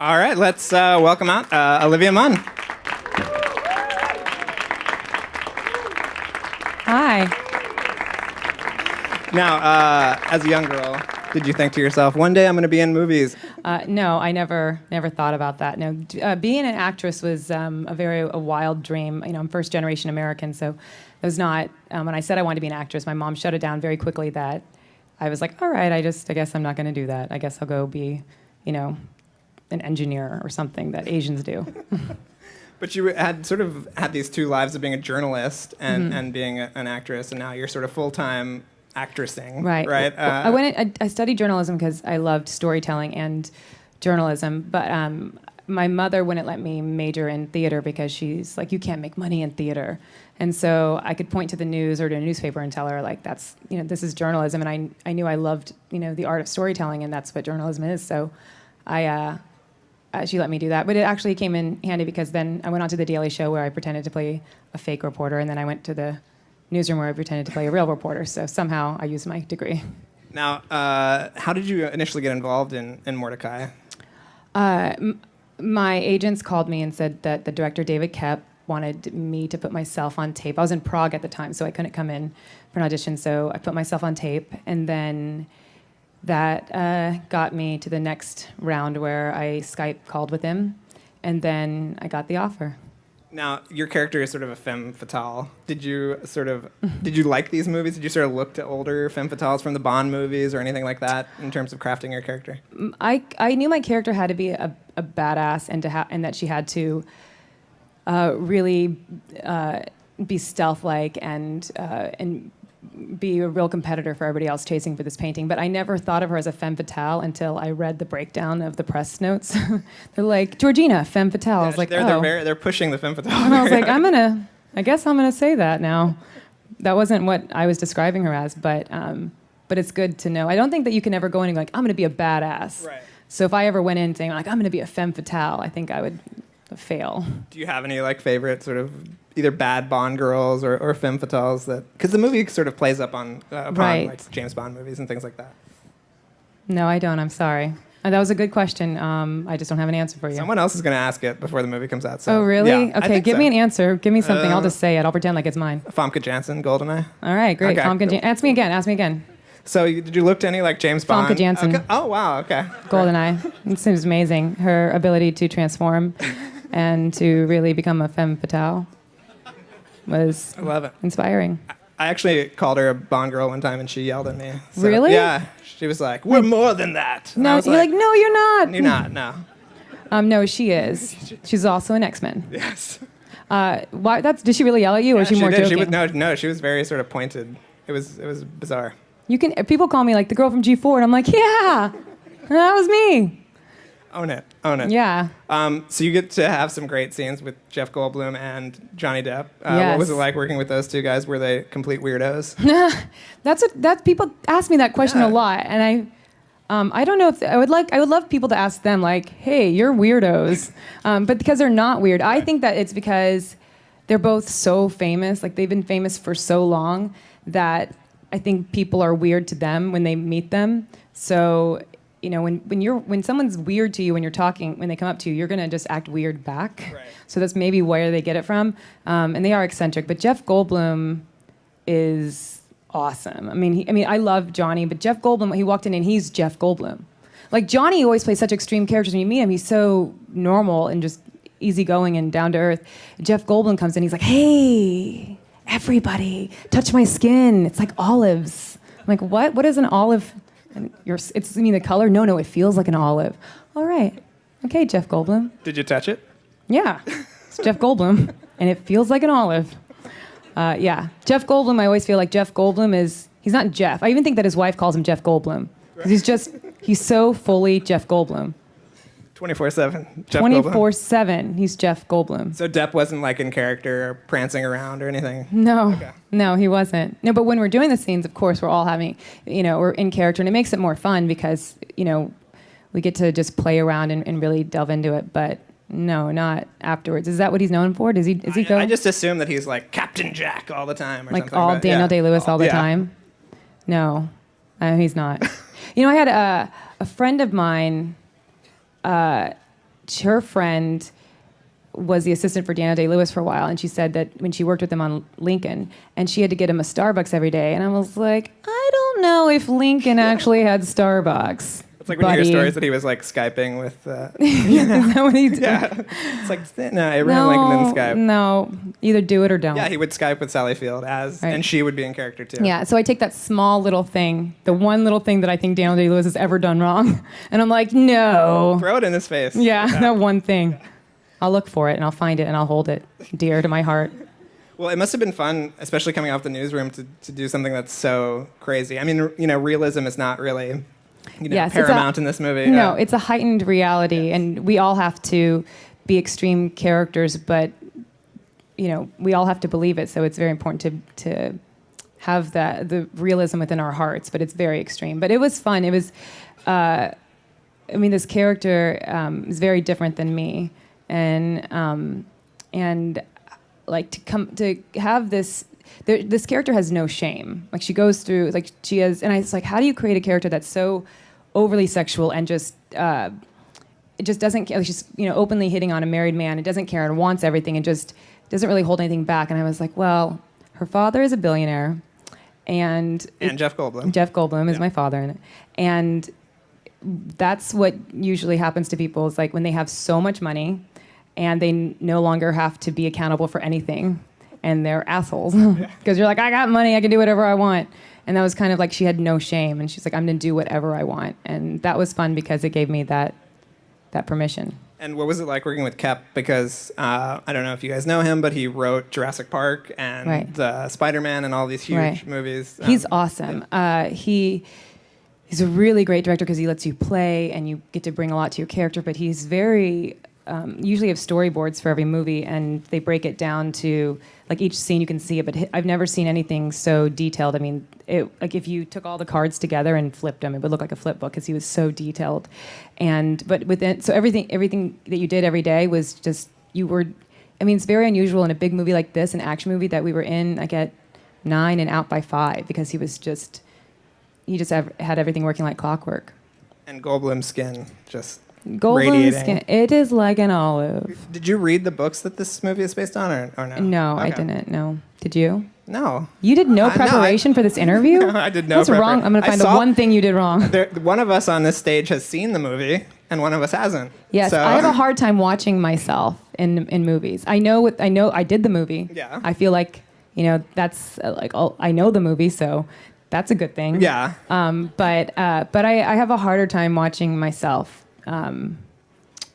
All right, let's welcome out Olivia Munn. Hi. Now, as a young girl, did you think to yourself, one day I'm going to be in movies? No, I never thought about that. No, being an actress was a wild dream. You know, I'm first generation American, so it was not. When I said I wanted to be an actress, my mom shut it down very quickly. That I was like, all right, I guess I'm not going to do that. I guess I'll go be, an engineer or something that Asians do. But you had these two lives of being a journalist and being an actress, and now you're sort of full-time actressing, right? Well, I studied journalism because I loved storytelling and journalism, but my mother wouldn't let me major in theater because she's like, you can't make money in theater. And so I could point to the news or to a newspaper and tell her, like, that's, this is journalism. And I knew I loved, the art of storytelling, and that's what journalism is. So she let me do that. But it actually came in handy because then I went on to The Daily Show where I pretended to play a fake reporter, and then I went to the newsroom where I pretended to play a real reporter. So somehow I used my degree. Now, how did you initially get involved in Mortdecai? My agents called me and said that the director, David Koepp, wanted me to put myself on tape. I was in Prague at the time, so I couldn't come in for an audition, so I put myself on tape, and then that got me to the next round where I Skype called with him, and then I got the offer. Now, your character is sort of a femme fatale. Did you like these movies? Did you sort of look to older femme fatales from the Bond movies or anything like that in terms of crafting your character? I knew my character had to be a badass and that she had to really be stealth-like and be a real competitor for everybody else chasing for this painting. But I never thought of her as a femme fatale until I read the breakdown of the press notes. They're like, Georgina, femme fatale. Yeah, I was like, they're pushing the femme fatale. And I was like, I guess I'm gonna say that now. That wasn't what I was describing her as, but it's good to know. I don't think that you can ever go in and go like, I'm gonna be a badass. Right. So if I ever went in saying like, I'm gonna be a femme fatale, I think I would fail. Do you have any favorite sort of either bad Bond girls or femme fatales because the movie sort of plays up on like James Bond movies and things like that? No, I don't. I'm sorry. That was a good question. I just don't have an answer for you. Someone else is going to ask it before the movie comes out. So, oh, really? Yeah, okay, give me an answer. Give me something. I'll just say it. I'll pretend like it's mine. Famke Janssen, GoldenEye. All right, great. Okay, Famke Janssen. Ask me again. So did you look to any James Bond? Famke Janssen. Okay. Oh, wow. Okay. GoldenEye. It seems amazing. Her ability to transform and to really become a femme fatale was I love it. Inspiring. I actually called her a Bond girl one time, and she yelled at me. So, really? Yeah. She was like, "We're more than that." And no, you're like, "No, you're not." You're not. No. No, she is. She's also an X-Men. Yes. Why? Did she really yell at you, or was she more did. joking? No. She was very sort of pointed. It was bizarre. People call me like the girl from G4, and I'm like, yeah, that was me. Own it. Yeah. So you get to have some great scenes with Jeff Goldblum and Johnny Depp. Yes. What was it like working with those two guys? Were they complete weirdos? That's people ask me that question a lot, and I don't know if I would love people to ask them like, hey, you're weirdos, but because they're not weird, I think that it's because they're both so famous, like they've been famous for so long that I think people are weird to them when they meet them. So when someone's weird to you when you're talking, when they come up to you, you're gonna just act weird back. Right. So that's maybe where they get it from. And they are eccentric, but Jeff Goldblum is awesome. I mean, I love Johnny, but Jeff Goldblum, he walked in and he's Jeff Goldblum. Like Johnny always plays such extreme characters. When you meet him, he's so normal and just easygoing and down to earth. Jeff Goldblum comes in, he's like, hey, everybody, touch my skin. It's like olives. I'm like, what? What is an olive? And you mean the color? No, it feels like an olive. All right. Okay, Jeff Goldblum. Did you touch it? Yeah. It's Jeff Goldblum, and it feels like an olive. Yeah. Jeff Goldblum, I always feel like Jeff Goldblum he's not Jeff. I even think that his wife calls him Jeff Goldblum. Because he's so fully Jeff Goldblum. 24/7. 24/7, he's Jeff Goldblum. So Depp wasn't in character or prancing around or anything? No. Okay. No, he wasn't. No, but when we're doing the scenes, of course, we're all having, we're in character, and it makes it more fun because, we get to just play around and really delve into it, but no, not afterwards. Is that what he's known for? Is he go? I just assume that he's like Captain Jack all the time or like something. All Daniel Day-Lewis all the time? No, he's not. I had a friend of mine her friend was the assistant for Daniel Day-Lewis for a while, and she said that when she worked with him on Lincoln, and she had to get him a Starbucks every day, and I was like, I don't know if Lincoln actually had Starbucks. It's like when you hear stories that he was like Skyping with. Is that what he did? Yeah, it's like no, Abraham Lincoln didn't Skype. No, either do it or don't. Yeah, he would Skype with Sally Field and she would be in character too. Yeah, so I take that small little thing, the one little thing that I think Daniel Day-Lewis has ever done wrong, and I'm like, no. Throw it in his face. Yeah, that one thing. I'll look for it and I'll find it and I'll hold it dear to my heart. Well, it must have been fun, especially coming off the newsroom, to do something that's so crazy. I mean, realism is not really, paramount in this movie. No, it's a heightened reality, and we all have to be extreme characters, but we all have to believe it. So it's very important to have the realism within our hearts. But it's very extreme. But it was fun. It was, this character is very different than me. And like to have this character has no shame. Like she goes through, like she has, and I was like, how do you create a character that's so overly sexual and just it just doesn't care? Like she's openly hitting on a married man and doesn't care and wants everything and just doesn't really hold anything back. And I was like, well, her father is a billionaire, and Jeff Goldblum. Jeff Goldblum is my father in it, and that's what usually happens to people is like when they have so much money and they no longer have to be accountable for anything, and they're assholes. Because you're like, I got money, I can do whatever I want. And that was kind of like she had no shame, and she's like, I'm going to do whatever I want. And that was fun because it gave me that permission. And what was it like working with Kep? Because I don't know if you guys know him, but he wrote Jurassic Park and Spider-Man and all these huge movies. He's awesome. He's a really great director because he lets you play and you get to bring a lot to your character, but he's very... usually have storyboards for every movie, and they break it down to like each scene you can see it. But I've never seen anything so detailed. I mean, like if you took all the cards together and flipped them, it would look like a flip book because he was so detailed. But within everything that you did every day was just you were. I mean, it's very unusual in a big movie like this, an action movie, that we were in like at 9 and out by 5 because he just had everything working like clockwork. And Goldblum's skin just. Golden skin. It is like an olive. Did you read the books that this movie is based on, or no? No, okay. I didn't. No. Did you? No. You did no preparation for this interview? No, I did no What's wrong? I'm going to find the one thing you did wrong. One of us on this stage has seen the movie, and one of us hasn't. Yes, so. I have a hard time watching myself in movies. I know I did the movie. Yeah. I feel like, that's like, I know the movie, so that's a good thing. Yeah. But I have a harder time watching myself.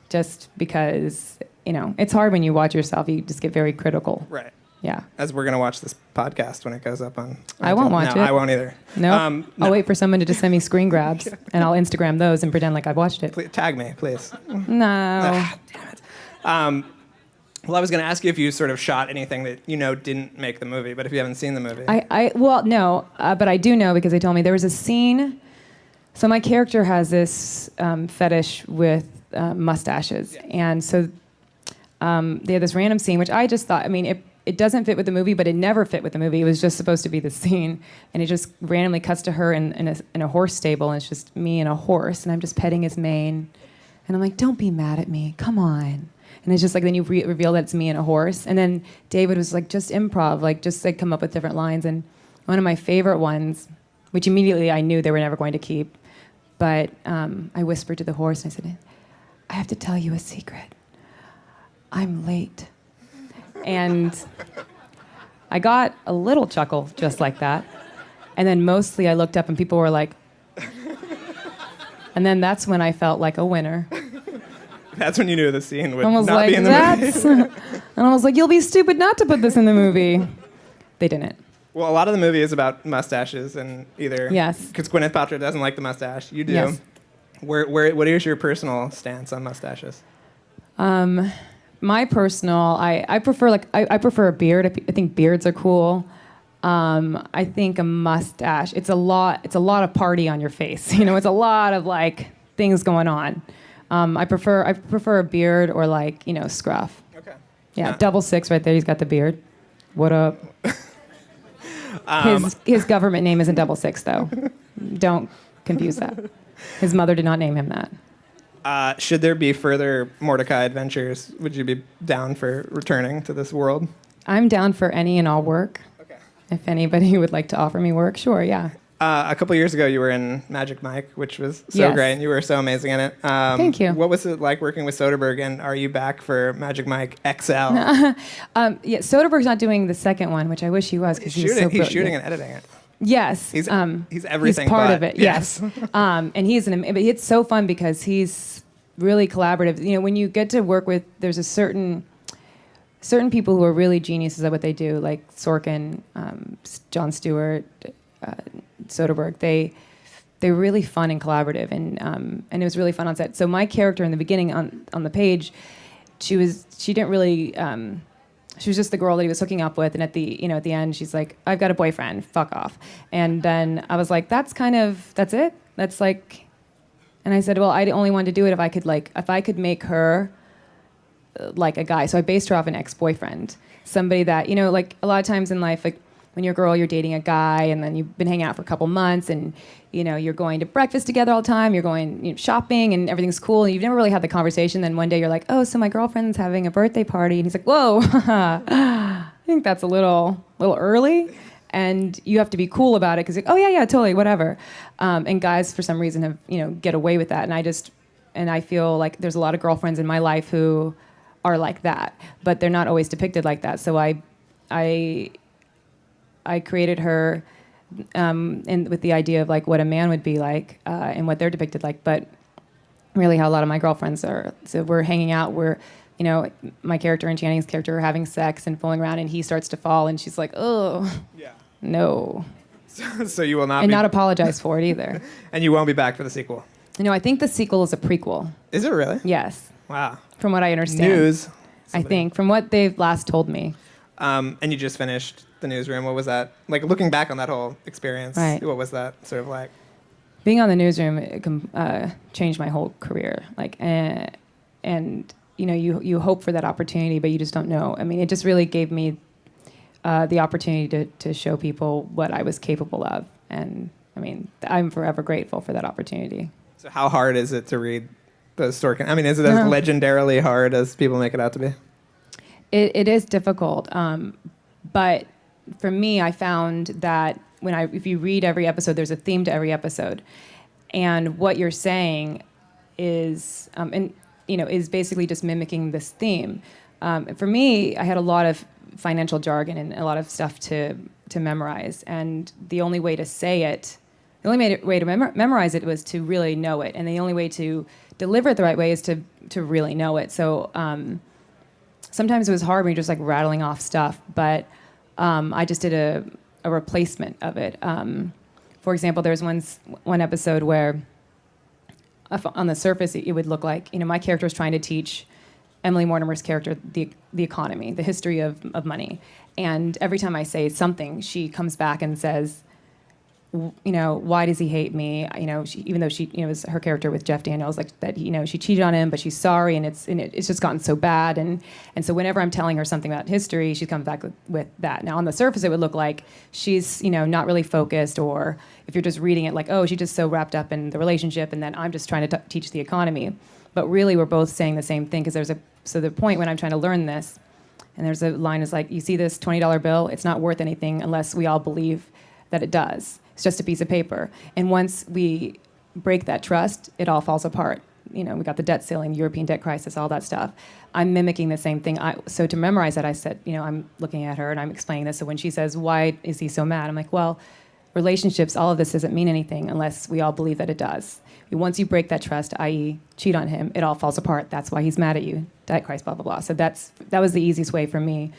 Just because, it's hard when you watch yourself. You just get very critical. Right. Yeah. As we're going to watch this podcast when it goes up on... I won't watch it. I won't either. No. I'll wait for someone to just send me screen grabs, and I'll Instagram those and pretend like I've watched it. Please, tag me, please. No. Damn it. Well, I was going to ask you if you sort of shot anything that didn't make the movie, but if you haven't seen the movie... No, but I do know because they told me there was a scene... So my character has this fetish with mustaches, and so they had this random scene, which I just thought, it doesn't fit with the movie, but it never fit with the movie. It was just supposed to be the scene, and it just randomly cuts to her in a horse stable, and it's just me and a horse, and I'm just petting his mane, and I'm like, don't be mad at me, come on. And it's just like, then you reveal that it's me and a horse, and then David was like, just improv, like just like come up with different lines, and one of my favorite ones, which immediately I knew they were never going to keep. But I whispered to the horse, and I said, I have to tell you a secret. I'm late. And I got a little chuckle just like that. And then mostly I looked up and people were like... And then that's when I felt like a winner. That's when you knew the scene would not be in the movie. And I was like, you'll be stupid not to put this in the movie. They didn't. Well, a lot of the movie is about mustaches, and either... Yes. Because Gwyneth Paltrow doesn't like the mustache. You do. Yes. What is your personal stance on mustaches? My personal... I prefer a beard. I think beards are cool. I think a mustache... It's a lot of party on your face. It's a lot of, like, things going on. I prefer a beard or, like, scruff. Okay. Yeah, 66 right there. He's got the beard. What up? His government name isn't 66, though. Don't confuse that. His mother did not name him that. Should there be further Mortdecai adventures? Would you be down for returning to this world? I'm down for any and all work. Okay. If anybody would like to offer me work, sure, yeah. A couple years ago, you were in Magic Mike, which was so Yes. great, and you were so amazing in it. Thank you. What was it like working with Soderbergh, and are you back for Magic Mike XL? Yeah, Soderbergh's not doing the second one, which I wish he was because He's he was so shooting, he's brilliant. shooting and editing it. Yes, He's everything. He's part but, of it. Yes, and he's but it's so fun because he's really collaborative. You know, when you get to work with, there's a certain people who are really geniuses at what they do, like Sorkin, Jon Stewart, Soderbergh. They're really fun and collaborative, and it was really fun on set. So my character in the beginning on the page, she didn't really. She was just the girl that he was hooking up with, and at the end, she's like, "I've got a boyfriend, fuck off." And then I was like, "That's it. That's like," and I said, "Well, I only wanted to do it if I could make her like a guy." So I based her off an ex-boyfriend, somebody that like a lot of times in life, like when you're a girl, you're dating a guy, and then you've been hanging out for a couple months, and you're going to breakfast together all the time, you're going shopping, and everything's cool, and you've never really had the conversation. Then one day you're like, "Oh, so my girlfriend's having a birthday party," and he's like, "Whoa, I think that's a little early," and you have to be cool about it because, "Oh yeah, totally, whatever." And guys, for some reason, have get away with that, and I feel like there's a lot of girlfriends in my life who are like that, but they're not always depicted like that. So I created her and with the idea of like what a man would be like and what they're depicted like, but really how a lot of my girlfriends are. So we're hanging out, my character and Channing's character are having sex and fooling around, and he starts to fall, and she's like, "Oh, Yeah. no." So you will not And be, not apologize for it either. and you won't be back for the sequel. I think the sequel is a prequel. Is it really? Yes, Wow. from what I understand. News. I think, from what they've last told me. And you just finished The Newsroom. What was that like? Looking back on that whole experience, Right. What was that sort of like? Being on The Newsroom changed my whole career. Like, and you hope for that opportunity, but you just don't know. I mean, it just really gave me the opportunity to show people what I was capable of, and I mean, I'm forever grateful for that opportunity. So how hard is it to read those Sorkin? I mean, is it as legendarily hard as people make it out to be? It is difficult, but for me, I found that if you read every episode, there's a theme to every episode, and what you're saying is is basically just mimicking this theme. For me, I had a lot of financial jargon and a lot of stuff to memorize, and the only way to say it, the only way to memorize it was to really know it, and the only way to deliver it the right way is to really know it. So. Sometimes it was hard when you're just like rattling off stuff, but I just did a replacement of it. For example, there's one episode where on the surface it would look like my character is trying to teach Emily Mortimer's character the economy, the history of money, and every time I say something, she comes back and says, why does he hate me? Even though she, it was her character with Jeff Daniels, like that, she cheated on him, but she's sorry, and it's just gotten so bad, and so whenever I'm telling her something about history, she comes back with that. Now on the surface, it would look like she's, not really focused, or if you're just reading it, like, oh, she's just so wrapped up in the relationship, and then I'm just trying to teach the economy. But really, we're both saying the same thing, because so the point when I'm trying to learn this, and there's a line is like, you see this $20 bill, it's not worth anything unless we all believe that it does. It's just a piece of paper. And once we break that trust, it all falls apart. We got the debt ceiling, European debt crisis, all that stuff. I'm mimicking the same thing. So to memorize that, I said, I'm looking at her and I'm explaining this. So when she says, why is he so mad? I'm like, well, relationships, all of this doesn't mean anything unless we all believe that it does. Once you break that trust, i.e. cheat on him, it all falls apart. That's why he's mad at you. Debt crisis, blah, blah, blah. So that was the easiest way for me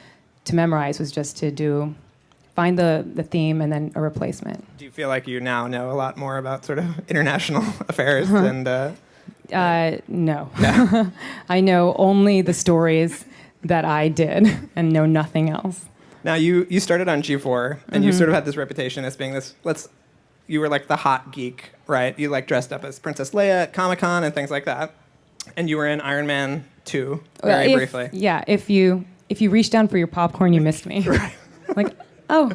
to memorize, was just to find the theme and then a replacement. Do you feel like you now know a lot more about sort of international affairs and? No. I know only the stories that I did and know nothing else. Now you started on G4 and you sort of had this reputation as being this. You were like the hot geek, right? You like dressed up as Princess Leia at Comic-Con and things like that, and you were in Iron Man 2 very briefly. Yeah, if you reached down for your popcorn, you missed me. Right. Like, Oh,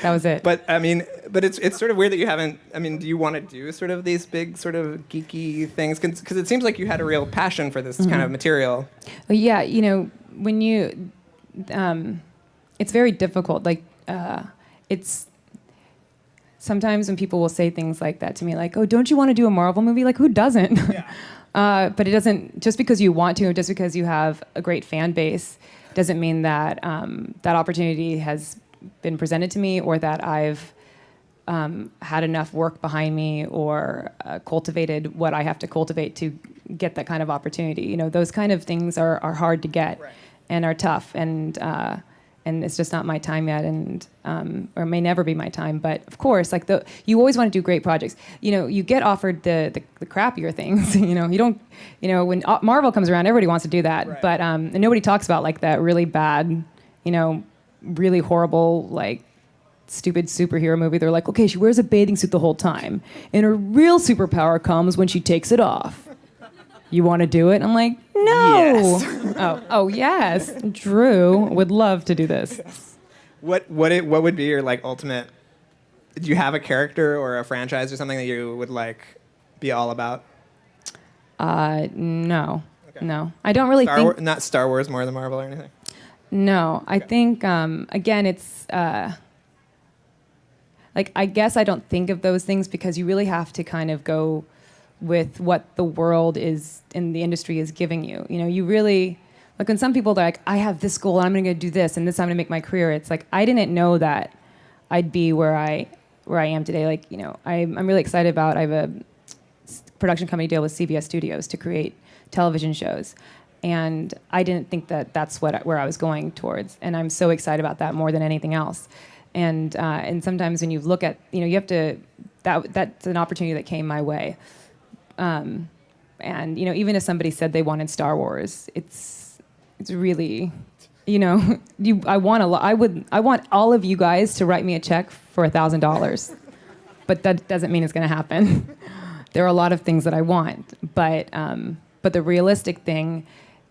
that was it. But I mean, but it's sort of weird that you haven't. I mean, do you want to do sort of these big sort of geeky things? Because it seems like you had a real passion for this kind of material. Yeah, when you, it's very difficult. Like, it's sometimes when people will say things like that to me, like, "Oh, don't you want to do a Marvel movie?" Like, who doesn't? Yeah. But it doesn't. Just because you want to, just because you have a great fan base, doesn't mean that that opportunity has been presented to me, or that I've had enough work behind me, or cultivated what I have to cultivate to get that kind of opportunity. Those kind of things are hard to get, right, and are tough, and it's just not my time yet, and or may never be my time. But of course, like you always want to do great projects. You get offered the crappier things. You don't. When Marvel comes around, everybody wants to do that, right, but and nobody talks about like that really bad, really horrible, like stupid superhero movie. They're like, okay, she wears a bathing suit the whole time, and her real superpower comes when she takes it off. You want to do it? I'm like, no. Yes. Oh, yes. Drew would love to do this. Yes. What would be your like ultimate? Do you have a character or a franchise or something that you would like be all about? No. Okay. No. I don't really think... Not Star Wars more than Marvel or anything? No. I think, again, it's... like, I guess I don't think of those things because you really have to kind of go with what the world is and the industry is giving you. You really... Like, when some people are like, I have this goal and I'm going to do this and this I'm going to make my career, it's like, I didn't know that I'd be where I am today. Like, I'm really excited about... I have a production company deal with CBS Studios to create television shows. And I didn't think that that's where I was going towards. And I'm so excited about that more than anything else. And sometimes when you look at, you have to, that's an opportunity that came my way. And, even if somebody said they wanted Star Wars, it's really, I want all of you guys to write me a check for $1,000. But that doesn't mean it's going to happen. There are a lot of things that I want, but the realistic thing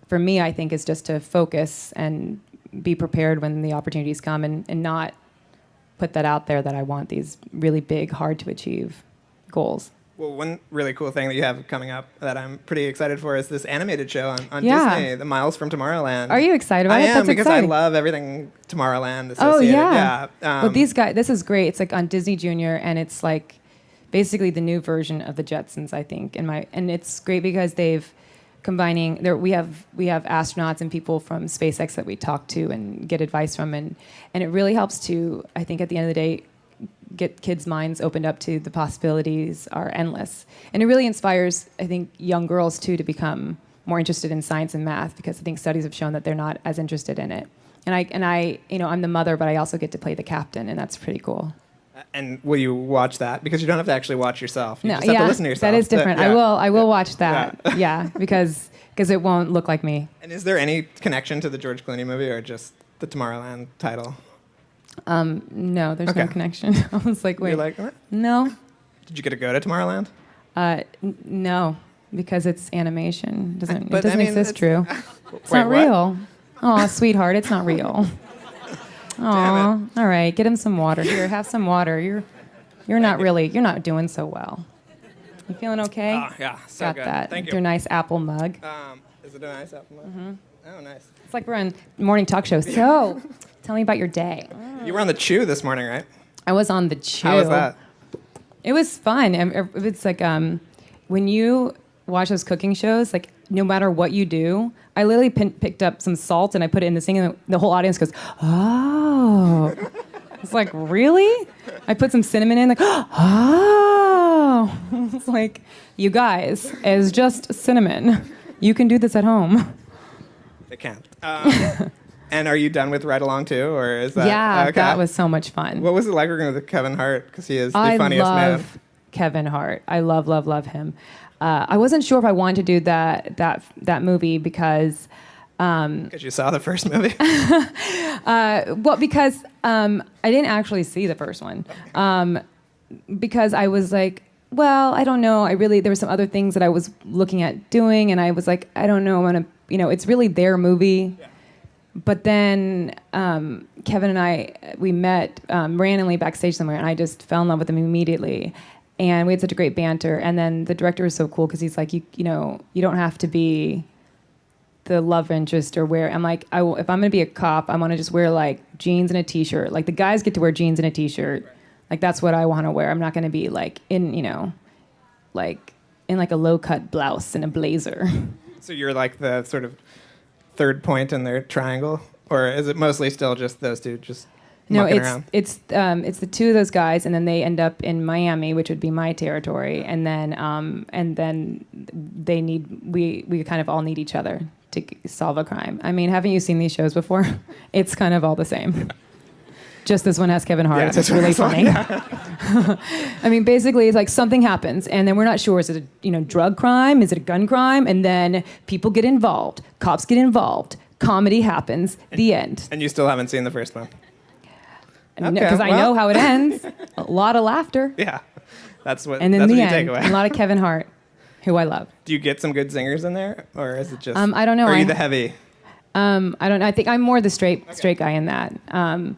for me, I think, is just to focus and be prepared when the opportunities come, and not put that out there that I want these really big, hard to achieve goals. Well, one really cool thing that you have coming up that I'm pretty excited for is this animated show on Disney, The Miles from Tomorrowland. Are you excited about it? I am, because exciting. I love everything Tomorrowland associated. Oh, yeah. Well, these guys, this is great. It's like on Disney Junior, and it's like basically the new version of the Jetsons, I think. And it's great because they've combining we have astronauts and people from SpaceX that we talk to and get advice from, and it really helps to, I think, at the end of the day, get kids' minds opened up to the possibilities are endless. And it really inspires, I think, young girls too to become more interested in science and math, because I think studies have shown that they're not as interested in it. And I I'm the mother, but I also get to play the captain, and that's pretty cool. And will you watch that? Because you don't have to actually watch yourself. You no, just have to listen to yourself. That is different. I will watch that. Yeah, because it won't look like me. And is there any connection to the George Clooney movie, or just the Tomorrowland title? No, there's no connection. I was like, wait. You're like, what? No. Did you get to go to Tomorrowland? No, because it's animation. It doesn't exist, Drew. It's wait, not real. Oh, sweetheart, it's not real. Oh, all right. Get him some water. Here, have some water. You're not doing so well. You feeling okay? Oh, yeah, so Got good. that. Thank you. Your nice apple mug. Is it a nice apple mug? Mm-hmm. Oh, nice. It's like we're on morning talk show. So, tell me about your day. You were on the Chew this morning, right? I was on the Chew. How was that? It was fun. It's like when you watch those cooking shows, like no matter what you do, I literally picked up some salt and I put it in the sink, and the whole audience goes, "Oh!" It's like, really? I put some cinnamon in, like, "Oh!" It's like, you guys, it's just cinnamon. You can do this at home. They can't. And are you done with Ride Along too, or is that? Yeah, okay. that was so much fun. What was it like working with Kevin Hart? Because he is the funniest man. I love Kevin Hart. I love him. I wasn't sure if I wanted to do that movie because. Because you saw the first movie. Well, because I didn't actually see the first one. Because I was like, well, I don't know. There were some other things that I was looking at doing, and I was like, I don't know. It's really their movie. Yeah. But then Kevin and I, we met randomly backstage somewhere, and I just fell in love with him immediately. And we had such a great banter. And then the director was so cool because he's like, you know, you don't have to be the love interest or wear. I'm like, if I'm gonna be a cop, I want to just wear like jeans and a t-shirt. Like the guys get to wear jeans and a t-shirt. Like that's what I want to wear. I'm not gonna be like in, you know, like in like a low cut blouse and a blazer. So you're like the sort of third point in their triangle, or is it mostly still just those two just mucking around? it's the two of those guys, and then they end up in Miami, which would be my territory, and then we kind of all need each other to solve a crime. I mean, haven't you seen these shows before? It's kind of all the same. Just this one has Kevin Hart. Yeah, it's really funny. I mean, basically, it's like something happens, and then we're not sure. Is it a drug crime? Is it a gun crime? And then people get involved. Cops get involved. Comedy happens. The end. And you still haven't seen the first one? Because I know how it ends. A lot of laughter. Yeah, that's what. And then that's the what you end, take away. a lot of Kevin Hart, who I love. Do you get some good singers in there, or is it just? I don't know. Or are you the heavy? I don't know. I think I'm more the straight guy in that.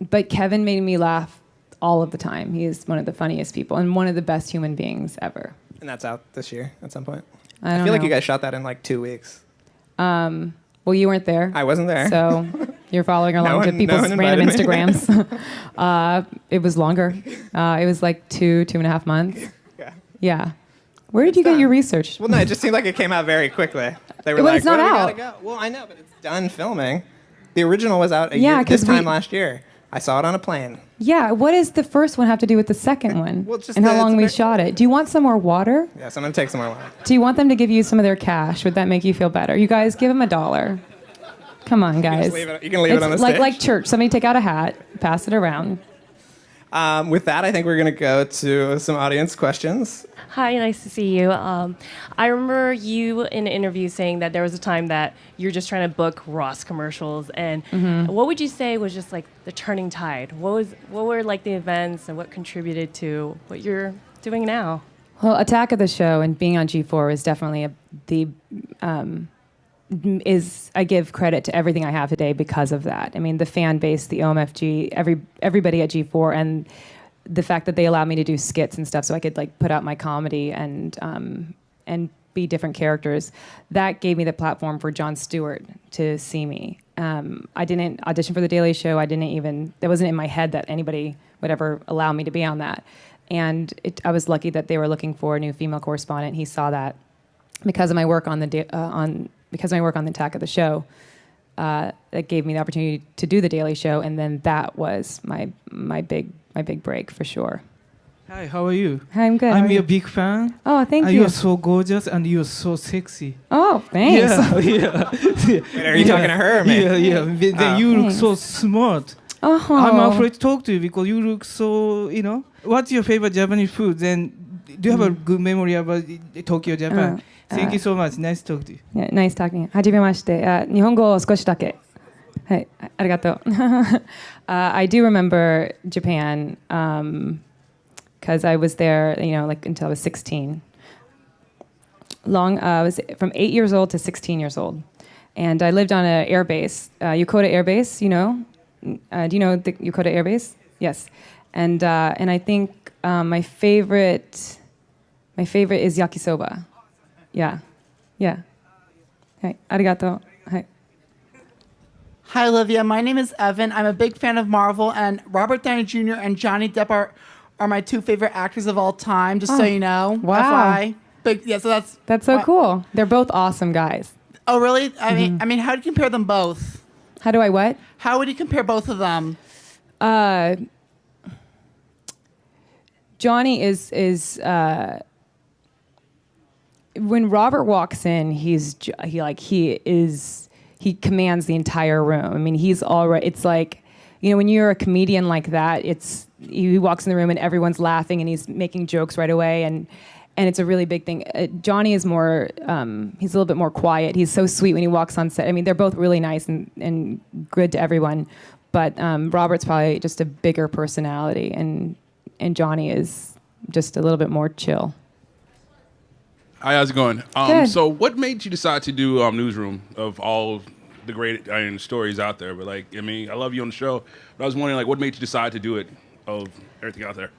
But Kevin made me laugh all of the time. He is one of the funniest people and one of the best human beings ever. And that's out this year at some point. I feel like you guys shot that in like 2 weeks. Well, you weren't there. I wasn't there. So you're following along to people's random Instagrams. It was longer. It was like 2.5 months. Yeah. Where did you get your research? Well, no, it just seemed like it came out very quickly. They were Well, like, it's not well, out. we gotta go. Well, I know, but it's done filming. The original was out this time last year. I saw it on a plane. Yeah, what does the first one have to do with the second one? Well, just and how long we shot it? Do you want some more water? Yes, I'm going to take some more water. Do you want them to give you some of their cash? Would that make you feel better? You guys, give them $1. Come on, guys. You can leave it on the stage. Like church. Somebody take out a hat, pass it around. With that, I think we're going to go to some audience questions. Hi, nice to see you. I remember you in an interview saying that there was a time that you're just trying to book Ross commercials, and what would you say was just like the turning tide? What were like the events and what contributed to what you're doing now? Well, Attack of the Show and being on G4 is definitely I give credit to everything I have today because of that. I mean, the fan base, the OMFG, everybody at G4, and the fact that they allowed me to do skits and stuff so I could like put out my comedy and be different characters. That gave me the platform for Jon Stewart to see me. I didn't audition for The Daily Show. That wasn't in my head that anybody would ever allow me to be on that. And I was lucky that they were looking for a new female correspondent. He saw that because of my work on the Attack of the Show. That gave me the opportunity to do The Daily Show, and then that was my big break for sure. Hi, how are you? Hi, I'm good. I'm your big fan. Oh, thank you. You're so gorgeous and you're so sexy. Oh, thanks. Yeah. Wait, are you talking to her or me? Yeah. Then you look so smart. Oh. I'm afraid to talk to you because you look so, What's your favorite Japanese food? Then do you have a good memory about Tokyo, Japan? Thank you so much. Nice to talk to you. Yeah, nice talking. はじめまして。日本語を少しだけ。はい、ありがとう。I do remember Japan because I was there, like until I was 16. I was from 8 years old to 16 years old. And I lived on an air base, Yokota Air Base, do you know the Yokota Air Base? Yes. And I think my favorite is yakisoba. Yeah. Hey, arigato. Hi. Hi, Olivia. My name is Evan. I'm a big fan of Marvel, and Robert Downey Jr. and Johnny Depp are my two favorite actors of all time, just so you know. Wow. FYI. So that's so cool. They're both awesome guys. Oh, really? I mean, how do you compare them both? How do I what? How would you compare both of them? Johnny is when Robert walks in, he commands the entire room. I mean, he's already. It's like, when you're a comedian like that, he walks in the room and everyone's laughing and he's making jokes right away, and it's a really big thing. Johnny is more. He's a little bit more quiet. He's so sweet when he walks on set. I mean, they're both really nice and good to everyone, but Robert's probably just a bigger personality, and Johnny is just a little bit more chill. Hi, how's it going? Good. So what made you decide to do Newsroom of all the great stories out there. But like, I mean, I love you on the show. But I was wondering, like, what made you decide to do it of everything out there?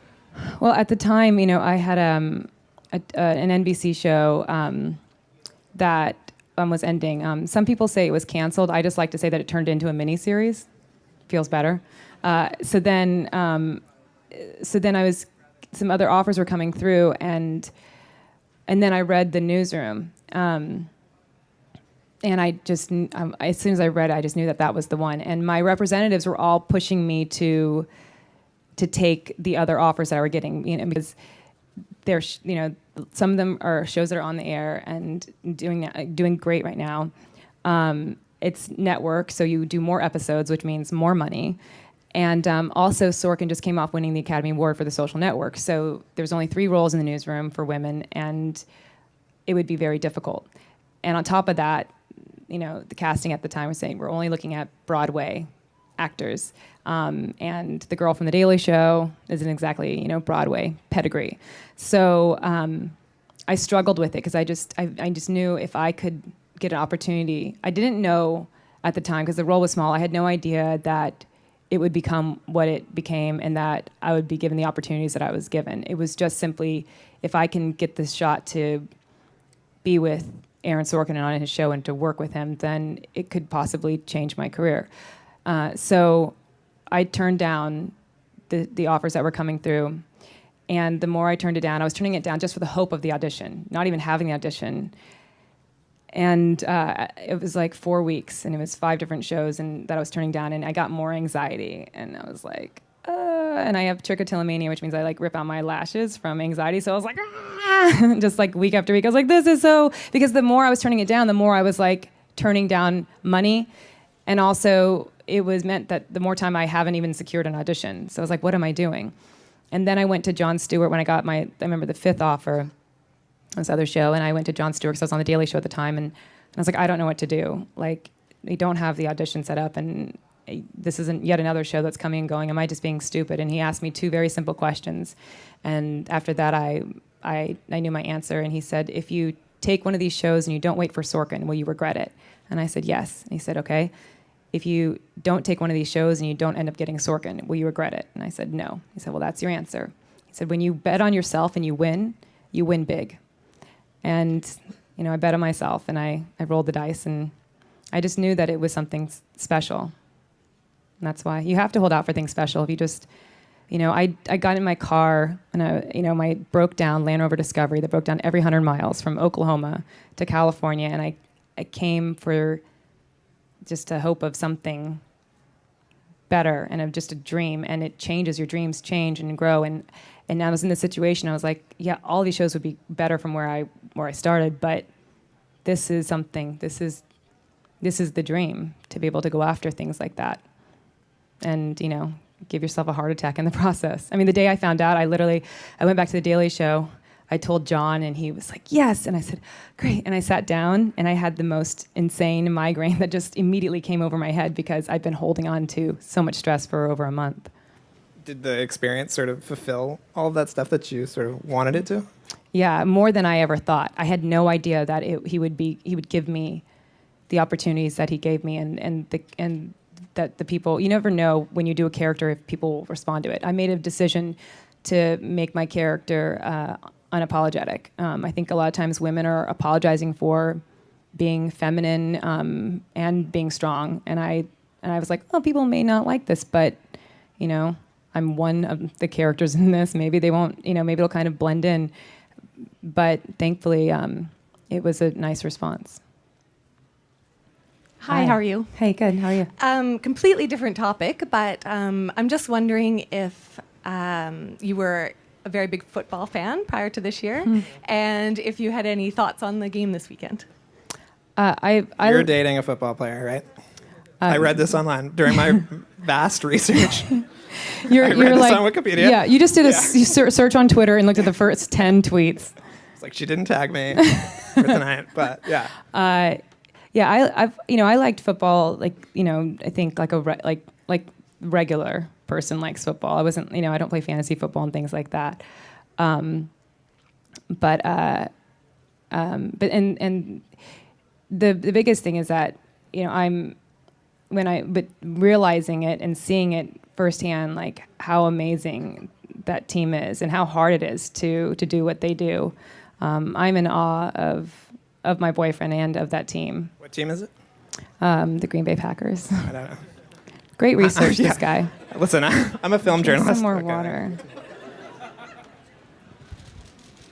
Well, at the time, I had an NBC show that was ending. Some people say it was canceled. I just like to say that it turned into a miniseries. Feels better. So then some other offers were coming through, and then I read The Newsroom. And I just, as soon as I read it, I just knew that was the one. And my representatives were all pushing me to take the other offers that I were getting, because they're, some of them are shows that are on the air and doing great right now. It's network, so you do more episodes, which means more money. And also, Sorkin just came off winning the Academy Award for The Social Network. So there's only 3 roles in the newsroom for women, and it would be very difficult. And on top of that, the casting at the time was saying we're only looking at Broadway actors. And the girl from The Daily Show isn't exactly, Broadway pedigree. So I struggled with it because I just knew if I could get an opportunity. I didn't know at the time because the role was small. I had no idea that it would become what it became and that I would be given the opportunities that I was given. It was just simply, if I can get this shot to be with Aaron Sorkin and on his show and to work with him, then it could possibly change my career. So I turned down the offers that were coming through. And the more I turned it down, I was turning it down just for the hope of the audition, not even having the audition. And it was like 4 weeks, and it was 5 different shows and that I was turning down, and I got more anxiety. And I was like, and I have trichotillomania, which means I like rip out my lashes from anxiety. So I was like, just like week after week, I was like, this is so, because the more I was turning it down, the more I was like turning down money. And also it was meant that the more time I haven't even secured an audition. So I was like, what am I doing? And then I went to Jon Stewart when I got I remember the 5th offer, this other show, and I went to Jon Stewart because I was on The Daily Show at the time, and I was like, I don't know what to do. Like, we don't have the audition set up, and this isn't yet another show that's coming and going. Am I just being stupid? And he asked me 2 very simple questions, and after that, I knew my answer. And he said, if you take one of these shows and you don't wait for Sorkin, will you regret it? And I said, yes. And he said, okay. If you don't take one of these shows and you don't end up getting Sorkin, will you regret it? And I said, no. He said, well, that's your answer. He said, when you bet on yourself and you win big. And, I bet on myself, and I rolled the dice, and I just knew that it was something special. And that's why you have to hold out for things special. If you just, I got in my car, and my broke down Land Rover Discovery that broke down every 100 miles from Oklahoma to California, and I came for just a hope of something better and of just a dream, and it changes. Your dreams change and grow, and I was in this situation. I was like, yeah, all these shows would be better from where I started, but this is something. This is the dream, to be able to go after things like that, and give yourself a heart attack in the process. I mean, the day I found out, I went back to The Daily Show. I told John, and he was like, yes. And I said, great. And I sat down, and I had the most insane migraine that just immediately came over my head because I'd been holding on to so much stress for over a month. Did the experience sort of fulfill all of that stuff that you sort of wanted it to? Yeah, more than I ever thought. I had no idea that he would give me the opportunities that he gave me, and that the people, you never know when you do a character if people will respond to it. I made a decision to make my character unapologetic. I think a lot of times women are apologizing for being feminine and being strong, and I was like, oh, people may not like this, but I'm one of the characters in this. Maybe they won't, maybe it'll kind of blend in. But thankfully, it was a nice response. Hi, how are you? Hey, good. How are you? Completely different topic, but I'm just wondering if you were a very big football fan prior to this year, and if you had any thoughts on the game this weekend. You're dating a football player, right? I read this online during my vast research. You're read this like, on Wikipedia. Yeah, you just did a search on Twitter and looked at the first 10 tweets. It's like, she didn't tag me for tonight, but yeah. I liked football, I think like like regular person likes football. I wasn't, I don't play fantasy football and things like that. But the biggest thing is that but realizing it and seeing it firsthand, like how amazing that team is and how hard it is to do what they do. I'm in awe of my boyfriend and of that team. What team is it? The Green Bay Packers. I don't know. Great research, Yeah. this guy. Listen, I'm a film Drink journalist. some more Okay. water.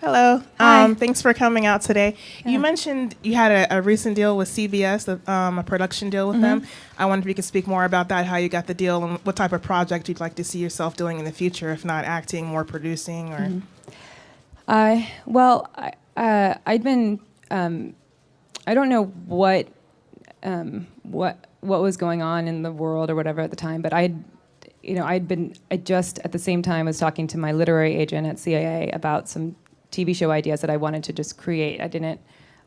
Hello. Hi. Thanks for coming out today. Yeah. You mentioned you had a recent deal with CBS, a production deal with them. I wondered if you could speak more about that, how you got the deal, and what type of project you'd like to see yourself doing in the future, if not acting, more producing, or. I'd been. I don't know what was going on in the world or whatever at the time, but I just at the same time was talking to my literary agent at CAA about some TV show ideas that I wanted to just create.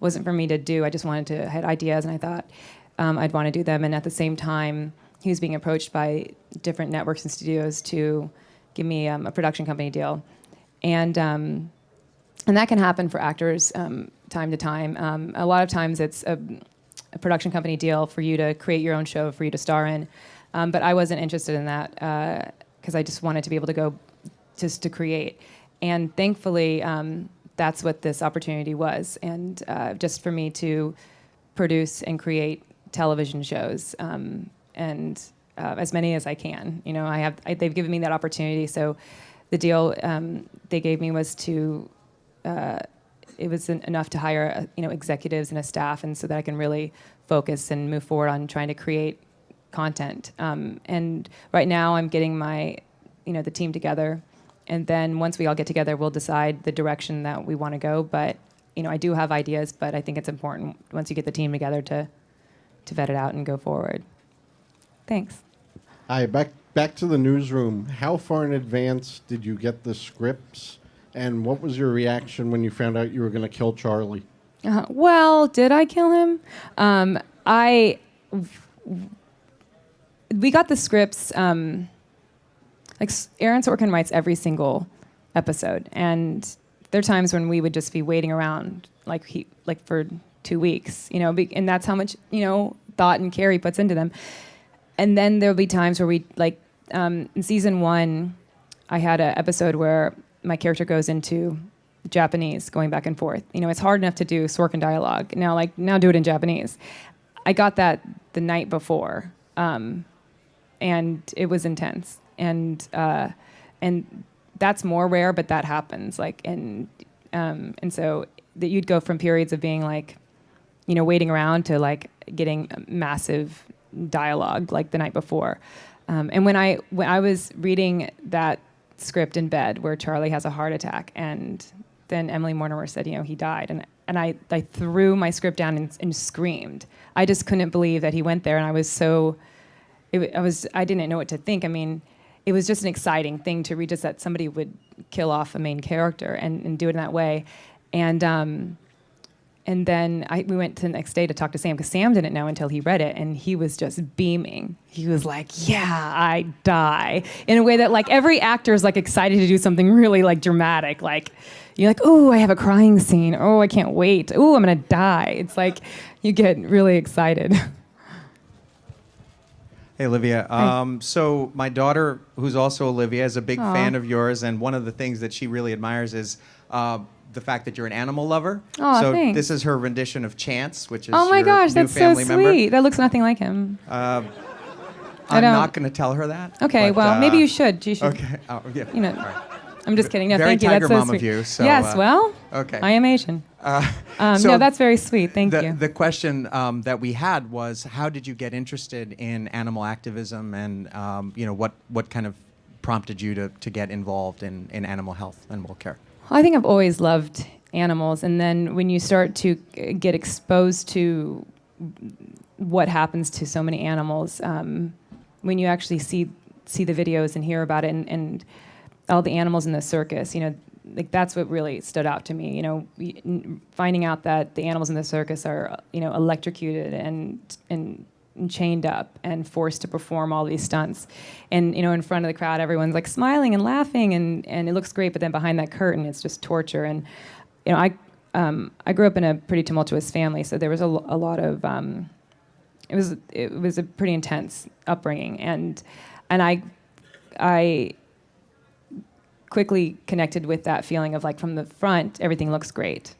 Wasn't for me to do. I just had ideas, and I thought I'd want to do them. And at the same time, he was being approached by different networks and studios to give me a production company deal, and that can happen for actors time to time. A lot of times, it's a production company deal for you to create your own show for you to star in, but I wasn't interested in that because I just wanted to be able to go just to create. And thankfully, that's what this opportunity was, and just for me to produce and create television shows, and as many as I can. They've given me that opportunity. So the deal they gave me was it was enough to hire executives and a staff, and so that I can really focus and move forward on trying to create content. And right now, I'm getting the team together. And then once we all get together, we'll decide the direction that we want to go. But I do have ideas, but I think it's important once you get the team together to vet it out and go forward. Thanks. Hi, back to the newsroom. How far in advance did you get the scripts, and what was your reaction when you found out you were going to kill Charlie? Well, did I kill him? We got the scripts. Aaron Sorkin writes every single episode, and there are times when we would just be waiting around for 2 weeks, and that's how much thought and care he puts into them. And then there'll be times where we in season 1, I had an episode where my character goes into Japanese, going back and forth. It's hard enough to do Sorkin dialogue. Now do it in Japanese. I got that the night before, and it was intense. And that's more rare, but that happens. And so that you'd go from periods of being waiting around to getting massive dialogue the night before. And when I was reading that script in bed where Charlie has a heart attack, and then Emily Mortimer said, he died, and I threw my script down and screamed. I just couldn't believe that he went there, and I didn't know what to think. It was just an exciting thing to read, just that somebody would kill off a main character and do it in that way. And then we went to the next day to talk to Sam, because Sam didn't know until he read it, and he was just beaming. He was like, yeah, I die. In a way that every actor is excited to do something really dramatic. You're like, oh, I have a crying scene. Oh, I can't wait. Oh, I'm gonna die. It's you get really excited. Hey, Olivia. So my daughter, who's also Olivia, is a big fan of yours, and one of the things that she really admires is the fact that you're an animal lover. Oh, so thanks. this is her rendition of Chance, which is Oh my your gosh, new that's so family sweet. member. That looks nothing like him. I'm don't- not going to tell her that. Okay, but, well, maybe you should. You should. Okay. Oh, yeah. All right. I'm just kidding. No, Very thank you. tiger That's so mom sweet. of you, so, yes, well, okay. I am Asian. So no, that's very sweet. Thank you. The question that we had was, how did you get interested in animal activism, and what kind of prompted you to get involved in animal health and animal care? I think I've always loved animals, and then when you start to get exposed to what happens to so many animals, when you actually see the videos and hear about it, and all the animals in the circus, that's what really stood out to me. Finding out that the animals in the circus are electrocuted and chained up and forced to perform all these stunts, and in front of the crowd, everyone's smiling and laughing, and it looks great, but then behind that curtain, it's just torture. And I grew up in a pretty tumultuous family, so there was a lot of it was a pretty intense upbringing, and I quickly connected with that feeling of like from the front everything looks great,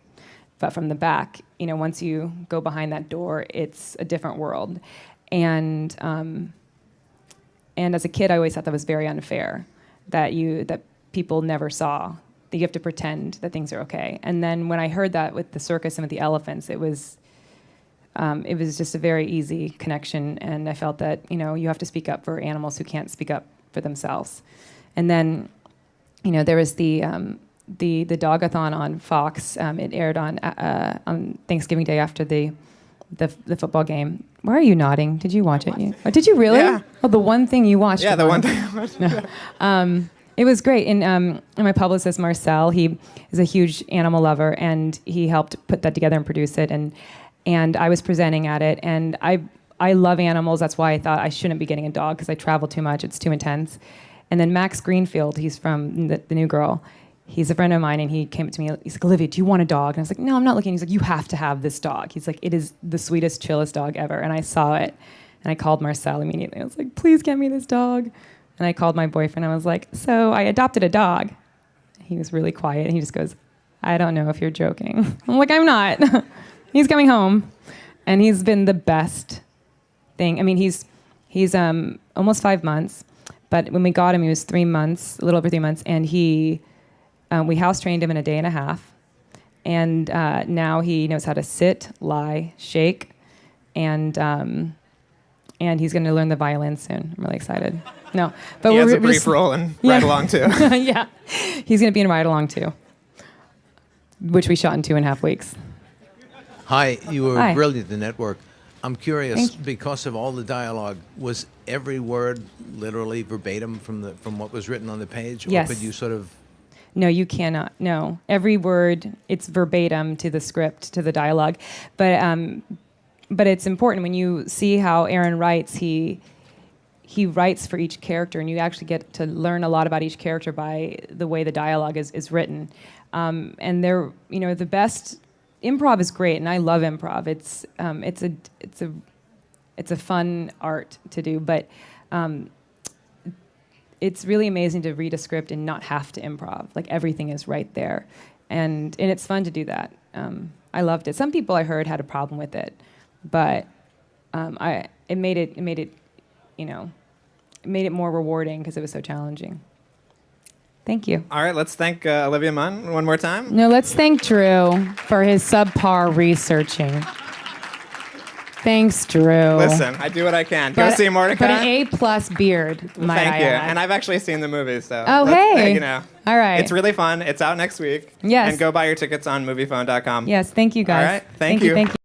but from the back, once you go behind that door, it's a different world. And as a kid, I always thought that was very unfair, that people never saw, that you have to pretend that things are okay. And then when I heard that with the circus and with the elephants, it was just a very easy connection, and I felt that you have to speak up for animals who can't speak up for themselves. And then there was the Dogathon on Fox. It aired on Thanksgiving Day after the football game. Why are you nodding? Did you watch it? Oh, did you really? Yeah. Oh, the one thing you watched. Yeah, the one thing I watched. No. It was great. And my publicist, Marcel, he is a huge animal lover, and he helped put that together and produce it. And I was presenting at it, and I love animals. That's why I thought I shouldn't be getting a dog, because I travel too much. It's too intense. And then Max Greenfield, he's from the New Girl. He's a friend of mine, and he came up to me. He's like, Olivia, do you want a dog? And I was like, no, I'm not looking. He's like, you have to have this dog. He's like, it is the sweetest, chillest dog ever. And I saw it, and I called Marcel immediately. I was like, please get me this dog. And I called my boyfriend. I was like, so I adopted a dog. He was really quiet, and he just goes, I don't know if you're joking. I'm like, I'm not. He's coming home, and he's been the best thing. I mean, he's almost 5 months, but when we got him, he was 3 months, a little over 3 months, and we house trained him in a day and a half, and now he knows how to sit, lie, shake, and he's going to learn the violin soon. I'm really excited. No, but he has a brief role in Ride Along too. Yeah, he's going to be in Ride Along too, which we shot in 2.5 weeks. Hi, you were Hi. brilliant, the network. I'm curious, Thank you. because of all the dialogue, was every word literally verbatim from what was written on the page? Yes. Or could you sort of... No, you cannot. No, every word, it's verbatim to the script, to the dialogue. But it's important when you see how Aaron writes. He writes for each character, and you actually get to learn a lot about each character by the way the dialogue is written. And they're, the best. Improv is great, and I love improv. It's a fun art to do, but it's really amazing to read a script and not have to improv. Like everything is right there, and it's fun to do that. I loved it. Some people I heard had a problem with it, but it made it more rewarding because it was so challenging. Thank you. All right, let's thank Olivia Munn one more time. No, let's thank Drew for his subpar researching. Thanks, Drew. Listen, I do what I can. Go see Mortdecai. But an A+ beard, might Thank I you. add. And I've actually seen the movie, so. Oh, hey. All right. It's really fun. It's out next week. Yes. And go buy your tickets on moviephone.com. Yes, thank you, guys. All right, thank you. Thank you.